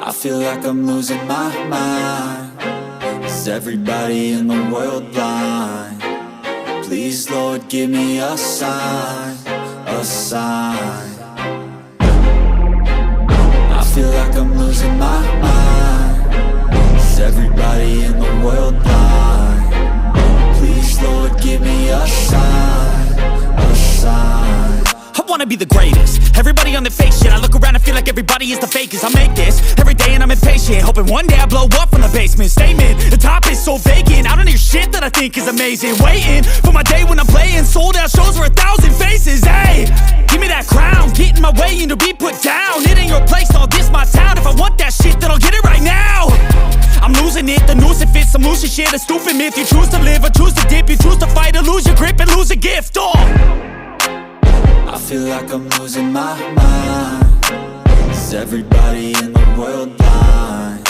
I feel like I'm losing my mind. Is everybody in the world blind? Please, Lord, give me a sign, a sign. I feel like I'm losing my mind. Is everybody in the world blind? Please, Lord, give me a sign, a sign. I wanna be the greatest. Everybody on the fake shit. I look around and feel like everybody is the fakest. I make this every day and I'm impatient, hoping one day I blow up from the basement. Statement, the top is so vacant. I don't hear shit that I think is amazing. Waiting for my day when I'm playing sold out shows for 1,000 faces. Hey, give me that crown, get in my way and to be put down. It ain't your place, all this my town. If I want that shit, then I'll get it right now. I'm losing it, the noose it fits. Some losing shit, a stupid myth. You choose to live or choose to dip. You choose to fight or lose your grip and lose a gift. I feel like I'm losing my mind. Is everybody in the world blind?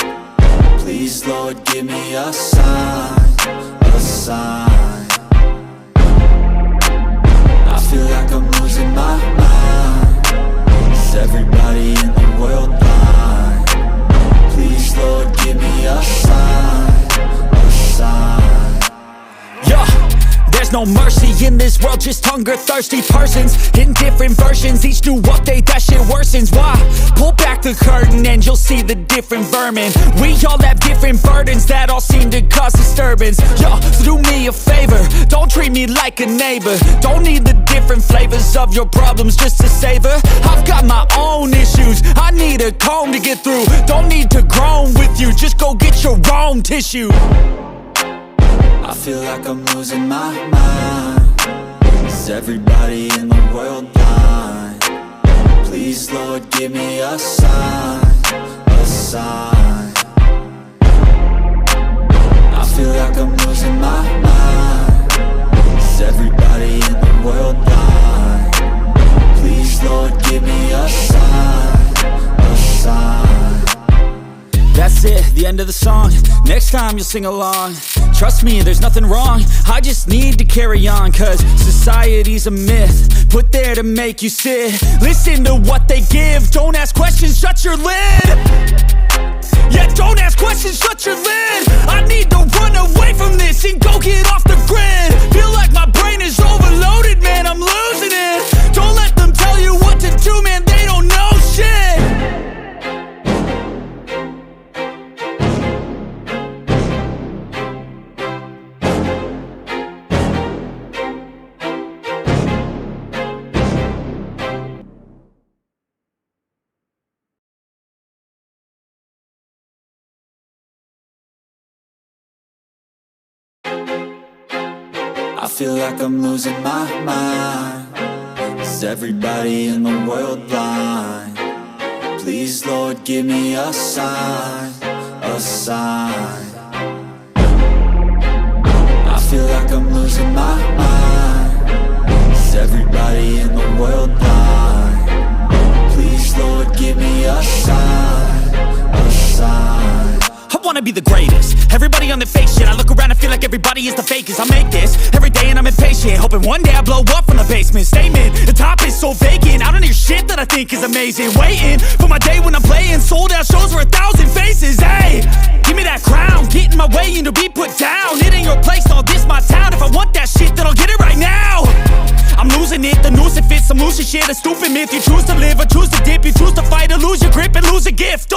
Please, Lord, give me a sign, a sign. I feel like I'm losing my mind. Is everybody in the world blind? Please, Lord, give me a sign, a sign. Yeah. There's no mercy in this world, just hunger-thirsty persons in different versions. Each new update, that shit worsens. Why? Pull back the curtain and you'll see the different vermin. We all have different burdens that all seem to cause disturbance. Yo, so do me a favor, don't treat me like a neighbor. Don't need the different flavors of your problems just to savor. I've got my own issues, I need a comb to get through. Don't need to groan with you, just go get your own tissue. I feel like I'm losing my mind. Is everybody in the world blind? Please, Lord, give me a sign, a sign. I feel like I'm losing my mind. Is everybody in the world blind? Please, Lord, give me a sign, a sign. That's it, the end of the song. Next time you'll sing along. Trust me, there's nothing wrong. I just need to carry on, cause society's a myth put there to make you sit. Listen to what they give. Don't ask questions, shut your lid. Yeah, don't ask questions, shut your lid. I need to run away from this and go get off the grid. Feel like my brain is overloaded, man, I'm losing it. Don't let them tell you what to do, man, they don't know shit. I feel like I'm losing my mind. Is everybody in the world blind? Please, Lord, give me a sign, a sign. I feel like I'm losing my mind. Is everybody in the world blind? Please, Lord, give me a sign, a sign. I wanna be the greatest. Everybody on the fake shit. I look around and feel like everybody is the fakest. I make this every day and I'm impatient, hoping one day I blow up from the basement. Statement, the top is so vacant. I don't hear shit that I think is amazing. Waiting for my day when I'm playing sold out shows for 1,000 faces. Hey, give me that crown, get in my way and to be put down. It ain't your place, all this my town. If I want that shit, then I'll get it right now. I'm losing it, the noose it fits. Some losing shit, a stupid myth. You choose to live or choose to dip. You choose to fight or lose your grip and lose a gift.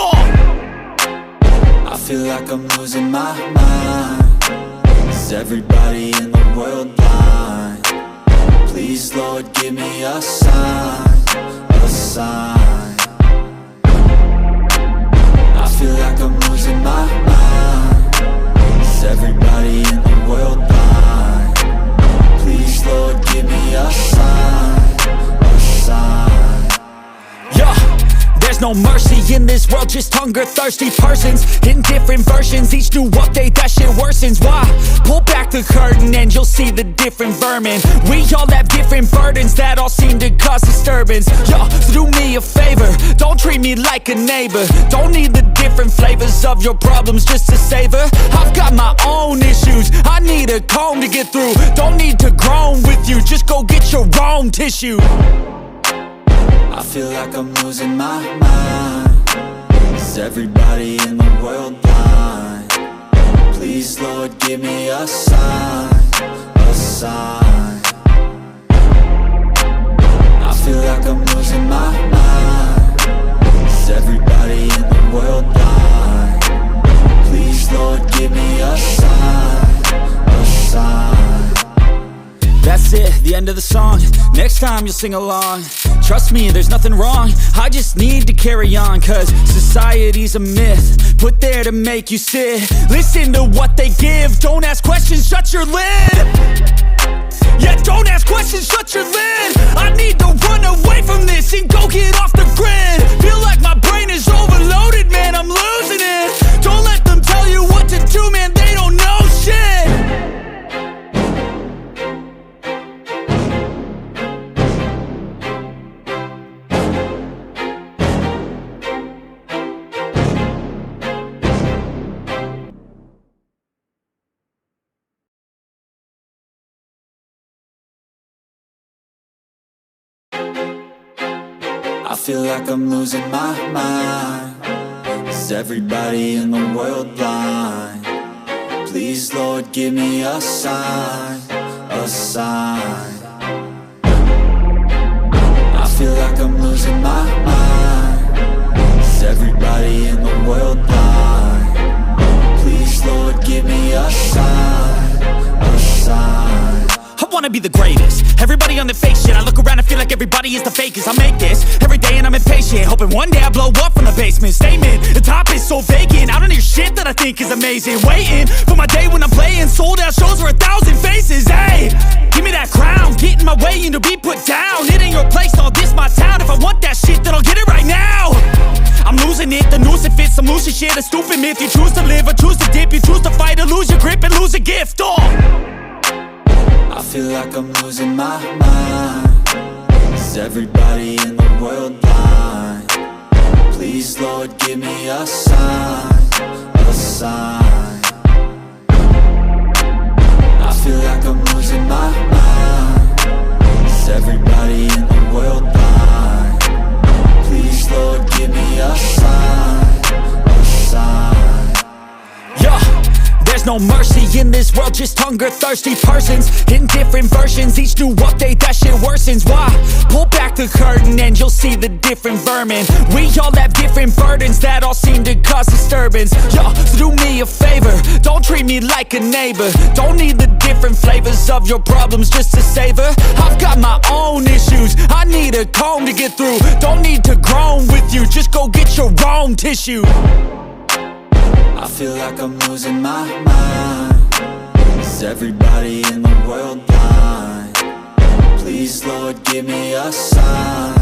I feel like I'm losing my mind. Is everybody in the world blind? Please, Lord, give me a sign, a sign. I feel like I'm losing my mind. Is everybody in the world blind? Please, Lord, give me a sign, a sign. Yeah. There's no mercy in this world, just hunger-thirsty persons in different versions. Each new update, that shit worsens. Why? Pull back the curtain and you'll see the different vermin. We all have different burdens that all seem to cause disturbance. Yo, so do me a favor, don't treat me like a neighbor. Don't need the different flavors of your problems just to savor. I've got my own issues, I need a comb to get through. Don't need to groan with you, just go get your own tissue. I feel like I'm losing my mind. Is Is everybody in the world blind? Please, Lord, give me a sign, a sign. I feel like I'm losing my mind. Is everybody in the world blind? Please, Lord, give me a sign, a sign. That's it, the end of the song. Next time you'll sing along. Trust me, there's nothing wrong. I just need to carry on, cause society's a myth put there to make you sit. Listen to what they give. Don't ask questions, shut your lid. Yeah, don't ask questions, shut your lid. I need to run away from this and go get off the grid. Feel like my brain is overloaded, man, I'm losing it. Don't let them tell you what to do, man, they don't know shit. I feel like I'm losing my mind. Is everybody in the world blind? Please, Lord, give me a sign, a sign. I feel like I'm losing my mind. Is everybody in the world blind? Please, Lord, give me a sign, a sign. I wanna be the greatest. Everybody on the fake shit. I look around and feel like everybody is the fakest. I make this every day and I'm impatient, hoping one day I blow up from the basement. Statement, the top is so vacant. I don't hear shit that I think is amazing. Waiting for my day when I'm playing sold out shows for 1,000 faces. Hey, give me that crown, get in my way and to be put down. It ain't your place, no, this my town. If I want that shit, then I'll get it right now. I'm losing it, the noose it fits, some loose shit, a stupid myth. You choose to live or choose to dip, you choose to fight or lose your grip and lose a gift. I feel like I'm losing my mind. Is everybody in the world blind? Please, Lord, give me a sign, a sign. I feel like I'm losing my mind. Is everybody in the world blind? Please, Lord, give me a sign, a sign. Yeah. There's no mercy in this world, just hunger-thirsty persons in different versions. Each new update, that shit worsens. Why? Pull back the curtain and you'll see the different vermin. We all have different burdens that all seem to cause disturbance. Yo, so do me a favor, don't treat me like a neighbor. Don't need the different flavors of your problems just to savor. I've got my own issues, I need a comb to get through. Don't need to groan with you, just go get your own tissue. I feel like I'm losing my mind. Is everybody in the world blind? Please, Lord, give me a sign,